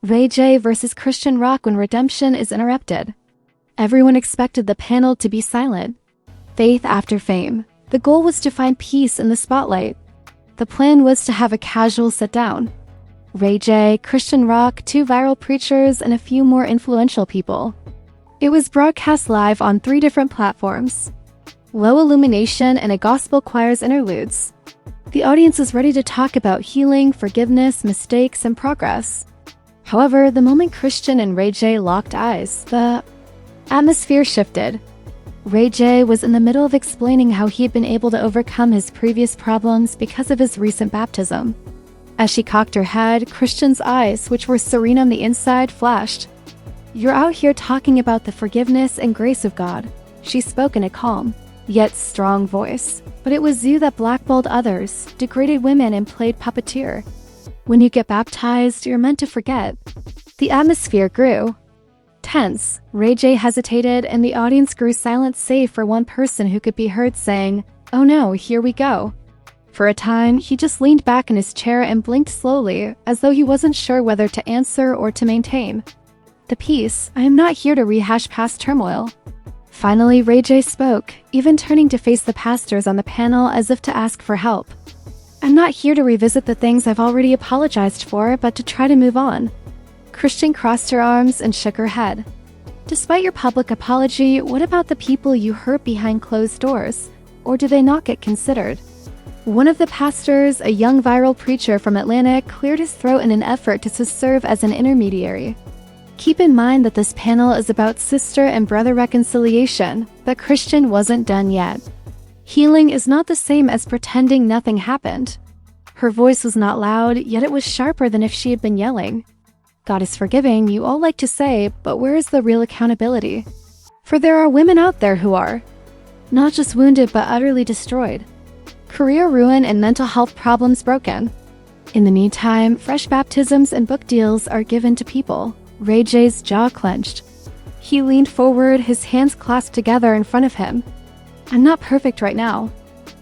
Ray J versus Christian Rock when redemption is interrupted. Everyone expected the panel to be silent. Faith after fame. The goal was to find peace in the spotlight. The plan was to have a casual sit-down. Ray J, Christian Rock, 2 viral preachers, and a few more influential people. It was broadcast live on 3 different platforms. Low illumination and a gospel choir's interludes. The audience was ready to talk about healing, forgiveness, mistakes, and progress. However, the moment Christian and Ray J locked eyes, the atmosphere shifted. Ray J was in the middle of explaining how he had been able to overcome his previous problems because of his recent baptism. As she cocked her head, Christian's eyes, which were serene on the inside, flashed. "You're out here talking about the forgiveness and grace of God," she spoke in a calm, yet strong voice. "But it was you that blackballed others, degraded women, and played puppeteer. When you get baptized, you're meant to forget." The atmosphere grew tense. Ray J hesitated, and the audience grew silent save for one person who could be heard saying, "Oh no, here we go." For a time, he just leaned back in his chair and blinked slowly, as though he wasn't sure whether to answer or to maintain. "The peace, I am not here to rehash past turmoil." Finally, Ray J spoke, even turning to face the pastors on the panel as if to ask for help. "I'm not here to revisit the things I've already apologized for, but to try to move on." Christian crossed her arms and shook her head. "Despite your public apology, what about the people you hurt behind closed doors? Or do they not get considered?" One of the pastors, a young viral preacher from Atlanta, cleared his throat in an effort to serve as an intermediary. "Keep in mind that this panel is about sister and brother reconciliation, but Christian wasn't done yet. Healing is not the same as pretending nothing happened." Her voice was not loud, yet it was sharper than if she had been yelling. "God is forgiving, you all like to say, but where is the real accountability? For there are women out there who are not just wounded but utterly destroyed. Career ruin and mental health problems broken. In the meantime, fresh baptisms and book deals are given to people." Ray J's jaw clenched. He leaned forward, his hands clasped together in front of him. "I'm not perfect right now."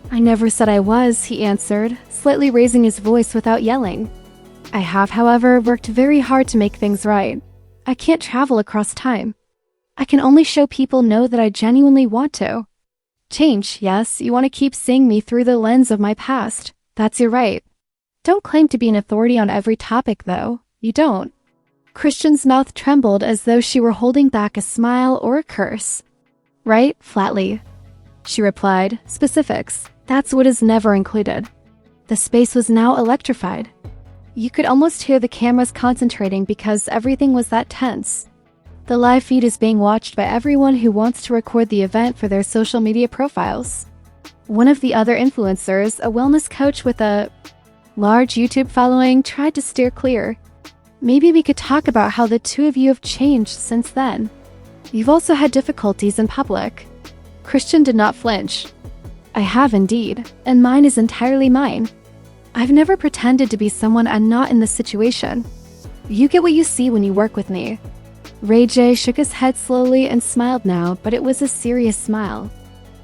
"I never said I was," he answered, slightly raising his voice without yelling. "I have, however, worked very hard to make things right. I can't travel across time. I can only show people know that I genuinely want to. Change, yes, you want to keep seeing me through the lens of my past. That's your right. Don't claim to be an authority on every topic, though. You don't." Christian's mouth trembled as though she were holding back a smile or a curse. "Right?" flatly. She replied, "Specifics. That's what is never included." The space was now electrified. You could almost hear the cameras concentrating because everything was that tense. The live feed is being watched by everyone who wants to record the event for their social media profiles. One of the other influencers, a wellness coach with a large YouTube following, tried to steer clear. "Maybe we could talk about how the 2 of you have changed since then. You've also had difficulties in public." Christian did not flinch. "I have indeed, and mine is entirely mine. I've never pretended to be someone I'm not in this situation. You get what you see when you work with me." Ray J shook his head slowly and smiled now, but it was a serious smile.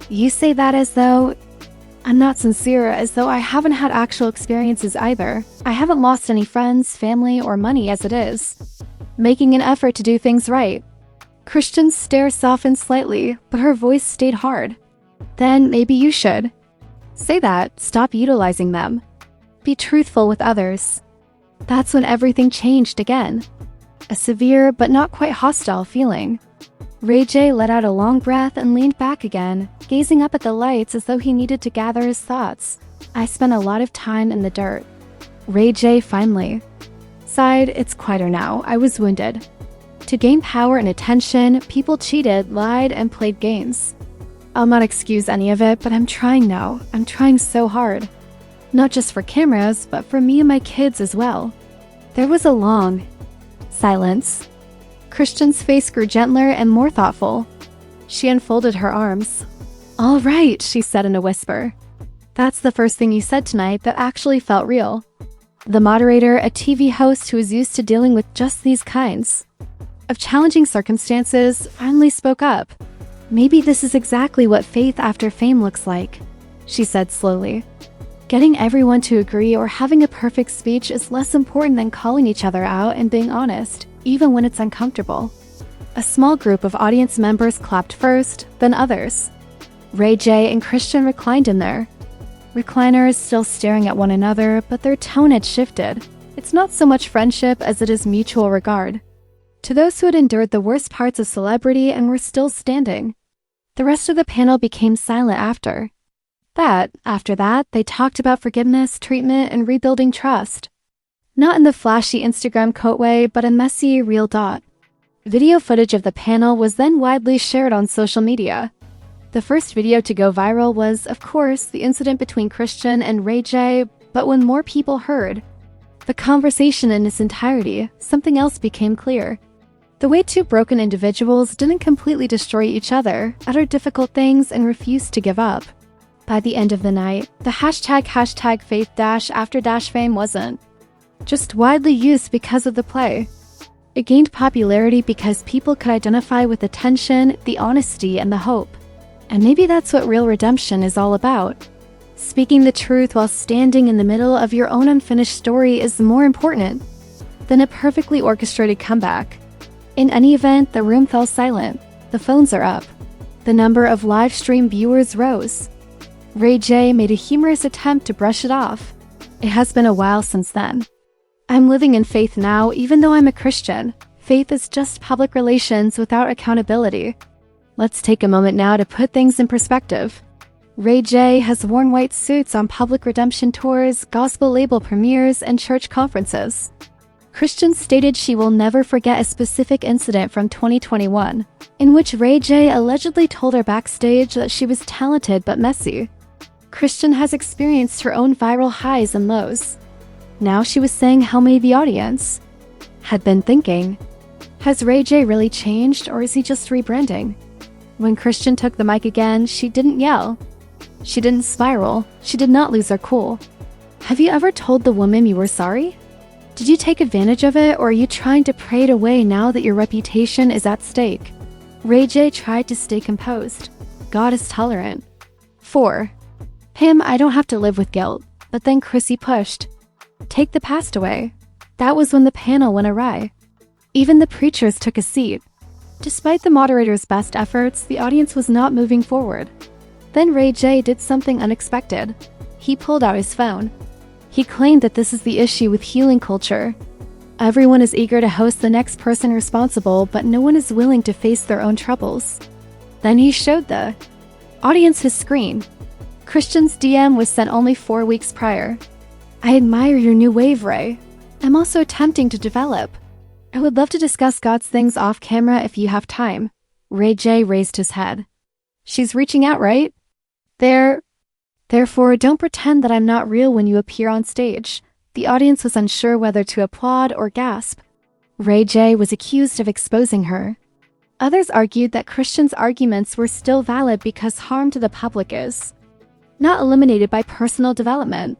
"You say that as though I'm not sincere, as though I haven't had actual experiences either. I haven't lost any friends, family, or money as it is. Making an effort to do things right." Christian's stare softened slightly, but her voice stayed hard. "Then maybe you should. Say that, stop utilizing them. Be truthful with others." That's when everything changed again. A severe but not quite hostile feeling. Ray J let out a long breath and leaned back again, gazing up at the lights as though he needed to gather his thoughts. "I spent a lot of time in the dirt." Ray J finally sighed. "It's quieter now. I was wounded. To gain power and attention, people cheated, lied, and played games. I'll not excuse any of it, but I'm trying now. I'm trying so hard. Not just for cameras, but for me and my kids as well." There was a long silence. Christian's face grew gentler and more thoughtful. She unfolded her arms. "All right," she said in a whisper. "That's the first thing you said tonight that actually felt real." The moderator, a TV host who is used to dealing with just these kinds of challenging circumstances, finally spoke up. "Maybe this is exactly what faith after fame looks like," she said slowly. Getting everyone to agree or having a perfect speech is less important than calling each other out and being honest, even when it's uncomfortable. A small group of audience members clapped first, then others. Ray J and Chrisean reclined in their recliners, still staring at one another, but their tone had shifted. It's not so much friendship as it is mutual regard. To those who had endured the worst parts of celebrity and were still standing. The rest of the panel became silent after that, they talked about forgiveness, treatment, and rebuilding trust. Not in the flashy Instagram quote way, but a messy, real dot. Video footage of the panel was then widely shared on social media. The first video to go viral was, of course, the incident between Chrisean and Ray J, but when more people heard the conversation in its entirety, something else became clear. The way two broken individuals didn't completely destroy each other, uttered difficult things, and refused to give up. By the end of the night, the hashtag faith-after-fame wasn't just widely used because of the play. It gained popularity because people could identify with the tension, the honesty, and the hope. And maybe that's what real redemption is all about. Speaking the truth while standing in the middle of your own unfinished story is more important than a perfectly orchestrated comeback. In any event, the room fell silent. The phones are up. The number of live stream viewers rose. Ray J made a humorous attempt to brush it off. It has been a while since then. I'm living in faith now, even though I'm a Christian. Faith is just public relations without accountability. Let's take a moment now to put things in perspective. Ray J has worn white suits on public redemption tours, gospel label premieres, and church conferences. Chrisean stated she will never forget a specific incident from 2021, in which Ray J allegedly told her backstage that she was talented but messy. Chrisean has experienced her own viral highs and lows. Now she was saying how maybe the audience had been thinking, has Ray J really changed, or is he just rebranding? When Chrisean took the mic again, she didn't yell. She didn't spiral. She did not lose her cool. Have you ever told the woman you were sorry? Did you take advantage of it, or are you trying to pray it away now that your reputation is at stake? Ray J tried to stay composed. God is tolerant. 4. I don't have to live with guilt. But then Chrissy pushed. Take the past away. That was when the panel went awry. Even the preachers took a seat. Despite the moderator's best efforts, the audience was not moving forward. Then Ray J did something unexpected. He pulled out his phone. He claimed that this is the issue with healing culture. Everyone is eager to host the next person responsible, but no one is willing to face their own troubles. Then he showed the audience his screen. Chrisean's DM was sent only 4 weeks prior. I admire your new wave, Ray. I'm also attempting to develop. I would love to discuss God's things off camera if you have time. Ray J raised his head. She's reaching out, right? Therefore, don't pretend that I'm not real when you appear on stage. The audience was unsure whether to applaud or gasp. Ray J was accused of exposing her. Others argued that Chrisean's arguments were still valid because harm to the public is not eliminated by personal development.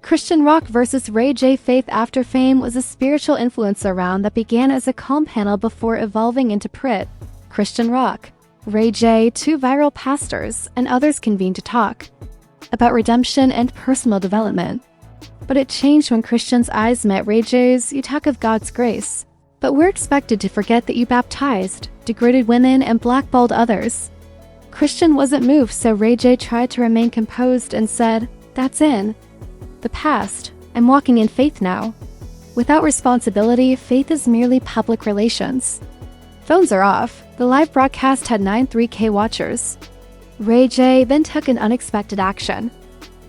Chrisean Rock versus Ray J Faith After Fame was a spiritual influencer round that began as a calm panel before evolving into Chrisean Rock. Ray J, 2 viral pastors, and others convened to talk about redemption and personal development. But it changed when Chrisean's eyes met Ray J's. You talk of God's grace, but we're expected to forget that you baptized, degraded women, and blackballed others. Chrisean wasn't moved, so Ray J tried to remain composed and said, that's in the past. I'm walking in faith now. Without responsibility, faith is merely public relations. Phones are off. The live broadcast had 93K watchers. Ray J then took an unexpected action.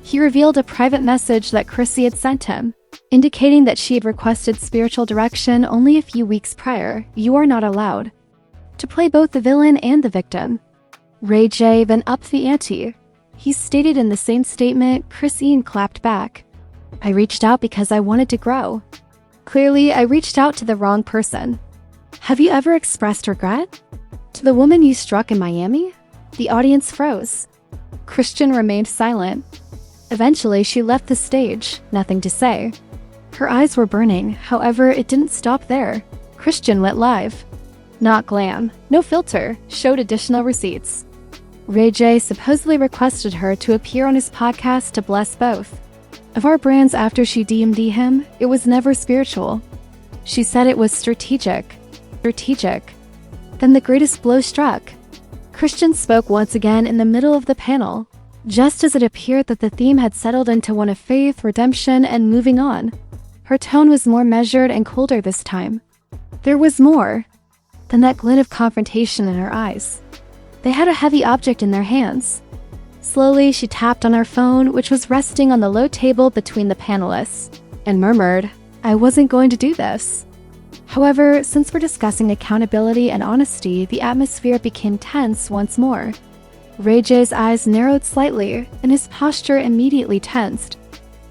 He revealed a private message that Chrissy had sent him, indicating that she had requested spiritual direction only a few weeks prior. You are not allowed to play both the villain and the victim. Ray J then upped the ante. He stated in the same statement, Chrisean clapped back. I reached out because I wanted to grow. Clearly, I reached out to the wrong person. Have you ever expressed regret? To the woman you struck in Miami? The audience froze. Chrisean remained silent. Eventually, she left the stage, nothing to say. Her eyes were burning, however, it didn't stop there. Chrisean went live. Not glam, no filter, showed additional receipts. Ray J supposedly requested her to appear on his podcast to bless both Of our brands after she DM'd him, it was never spiritual. She said it was strategic. Strategic. Then the greatest blow struck. Chrisean spoke once again in the middle of the panel, just as it appeared that the theme had settled into one of faith, redemption, and moving on. Her tone was more measured and colder this time. There was more than that glint of confrontation in her eyes. They had a heavy object in their hands. Slowly, she tapped on her phone, which was resting on the low table between the panelists, and murmured, "I wasn't going to do this." However, since we're discussing accountability and honesty, the atmosphere became tense once more. Ray J's eyes narrowed slightly, and his posture immediately tensed.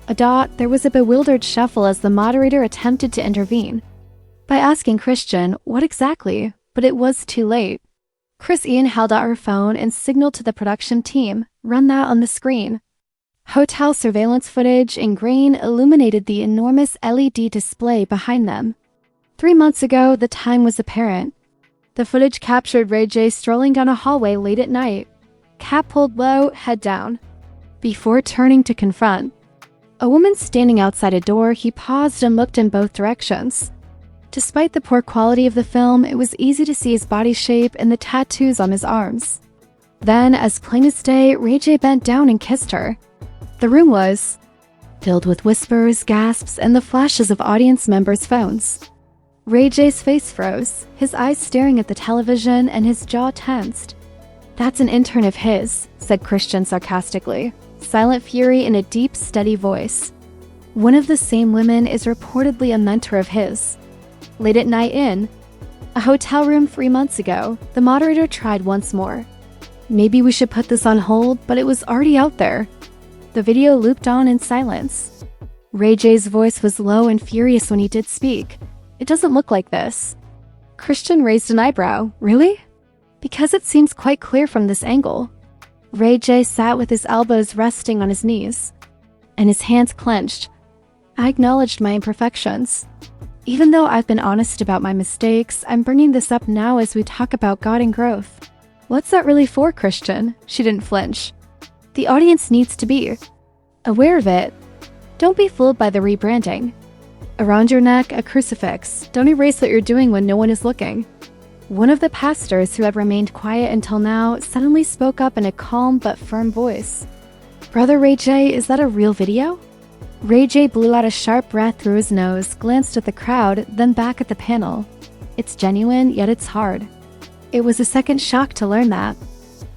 There was a bewildered shuffle as the moderator attempted to intervene by asking Chrisean what exactly, but it was too late. Chrisean held out her phone and signaled to the production team, "Run that on the screen." Hotel surveillance footage in green illuminated the enormous LED display behind them. 3 months ago, the time was apparent. The footage captured Ray J strolling down a hallway late at night, cap pulled low, head down. Before turning to confront a woman standing outside a door, he paused and looked in both directions. Despite the poor quality of the film, it was easy to see his body shape and the tattoos on his arms. Then, as plain as day, Ray J bent down and kissed her. The room was filled with whispers, gasps, and the flashes of audience members' phones. Ray J's face froze, his eyes staring at the television and his jaw tensed. "That's an intern of his," said Chrisean sarcastically, silent fury in a deep, steady voice. "One of the same women is reportedly a mentor of his." Late at night in a hotel room 3 months ago, the moderator tried once more. "Maybe we should put this on hold," but it was already out there. The video looped on in silence. Ray J's voice was low and furious when he did speak. "It doesn't look like this." Chrisean raised an eyebrow. "Really?" "Because it seems quite clear from this angle." Ray J sat with his elbows resting on his knees, and his hands clenched. "I acknowledged my imperfections. Even though I've been honest about my mistakes, I'm bringing this up now as we talk about God and growth." "What's that really for, Chrisean?" She didn't flinch. "The audience needs to be aware of it. Don't be fooled by the rebranding. Around your neck, a crucifix. Don't erase what you're doing when no one is looking." One of the pastors, who had remained quiet until now, suddenly spoke up in a calm but firm voice. "Brother Ray J, is that a real video?" Ray J blew out a sharp breath through his nose, glanced at the crowd, then back at the panel. "It's genuine, yet it's hard." It was a second shock to learn that.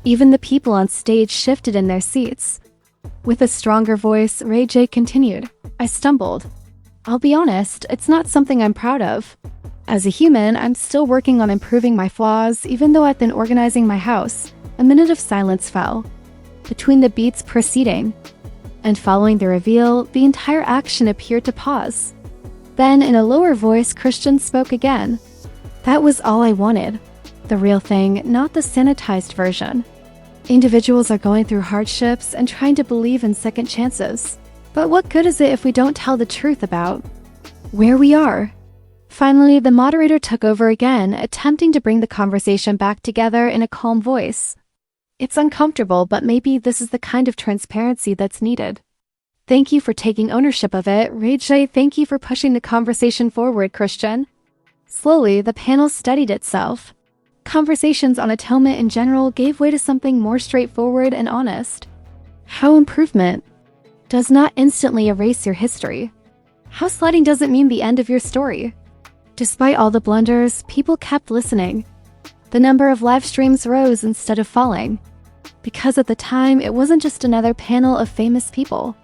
Even the people on stage shifted in their seats. With a stronger voice, Ray J continued, "I stumbled. I'll be honest, it's not something I'm proud of. As a human, I'm still working on improving my flaws, even though I've been organizing my house." A minute of silence fell. Between the beats preceding and following the reveal, the entire action appeared to pause. Then, in a lower voice, Chrisean spoke again. "That was all I wanted. The real thing, not the sanitized version. Individuals are going through hardships and trying to believe in second chances. But what good is it if we don't tell the truth about where we are?" Finally, the moderator took over again, attempting to bring the conversation back together in a calm voice. "It's uncomfortable, but maybe this is the kind of transparency that's needed. Thank you for taking ownership of it, Ray J. Thank you for pushing the conversation forward, Chrisean." Slowly, the panel steadied itself. Conversations on atonement in general gave way to something more straightforward and honest. How improvement does not instantly erase your history. How sliding doesn't mean the end of your story. Despite all the blunders, people kept listening. The number of live streams rose instead of falling. Because at the time, it wasn't just another panel of famous people.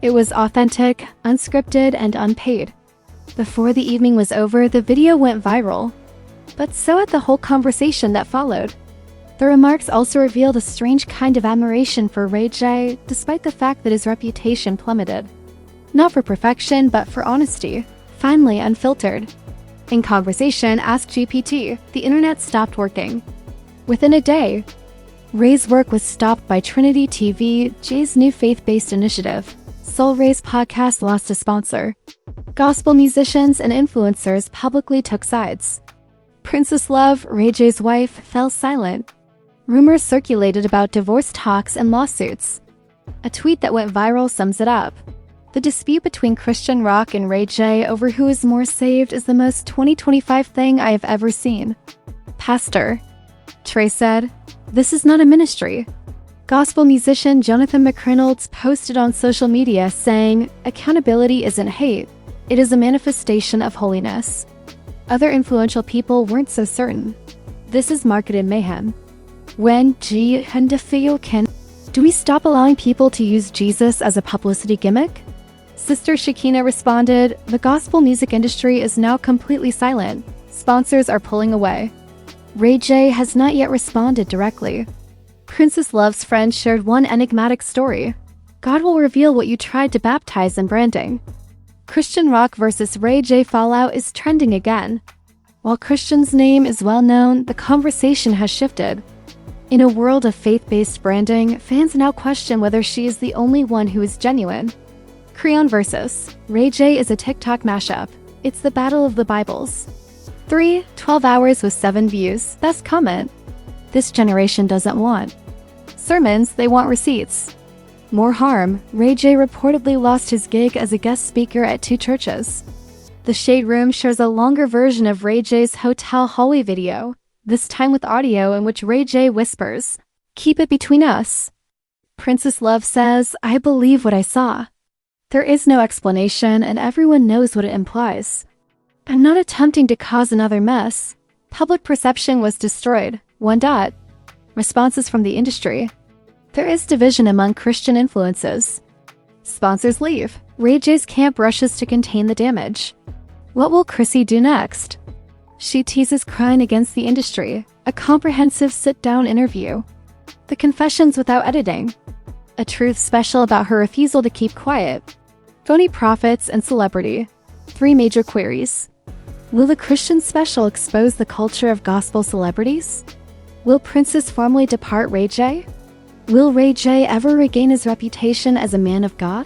It was authentic, unscripted, and unpaid. Before the evening was over, the video went viral. But so had the whole conversation that followed. The remarks also revealed a strange kind of admiration for Ray J, despite the fact that his reputation plummeted. Not for perfection, but for honesty. Finally unfiltered. In conversation, Ask GPT, the internet stopped working. Within a day, Ray's work was stopped by Trinity TV, Jay's new faith-based initiative. Soul Ray's podcast lost a sponsor. Gospel musicians and influencers publicly took sides. Princess Love, Ray J's wife, fell silent. Rumors circulated about divorce talks and lawsuits. A tweet that went viral sums it up. The dispute between Christian Rock and Ray J over who is more saved is the most 2025 thing I have ever seen. Pastor Trey said, "This is not a ministry." Gospel musician Jonathan McReynolds posted on social media saying, "Accountability isn't hate, it is a manifestation of holiness." Other influential people weren't so certain. This is marketed mayhem. When do we stop allowing people to use Jesus as a publicity gimmick? Sister Shakina responded, "The gospel music industry is now completely silent. Sponsors are pulling away." Ray J has not yet responded directly. Princess Love's friend shared one enigmatic story. God will reveal what you tried to baptize in branding. Christian Rock versus Ray J fallout is trending again. While Christian's name is well known, the conversation has shifted. In a world of faith-based branding, fans now question whether she is the only one who is genuine. Chrisean versus Ray J is a TikTok mashup. It's the battle of the Bibles. 12 hours with 7 views. Best comment. This generation doesn't want sermons, they want receipts. More harm. Ray J reportedly lost his gig as a guest speaker at 2 churches. The Shade Room shares a longer version of Ray J's hotel hallway video, this time with audio in which Ray J whispers, "Keep it between us." Princess Love says, "I believe what I saw." There is no explanation and everyone knows what it implies. "I'm not attempting to cause another mess. Public perception was destroyed. Responses from the industry. There is division among Christian influences. Sponsors leave. Ray J's camp rushes to contain the damage. What will Chrissy do next? She teases crying against the industry. A comprehensive sit-down interview. The confessions without editing. A truth special about her refusal to keep quiet. Phony prophets and celebrity. 3 major queries. Will the Christian special expose the culture of gospel celebrities? Will Princess formally depart Ray J? Will Ray J ever regain his reputation as a man of God?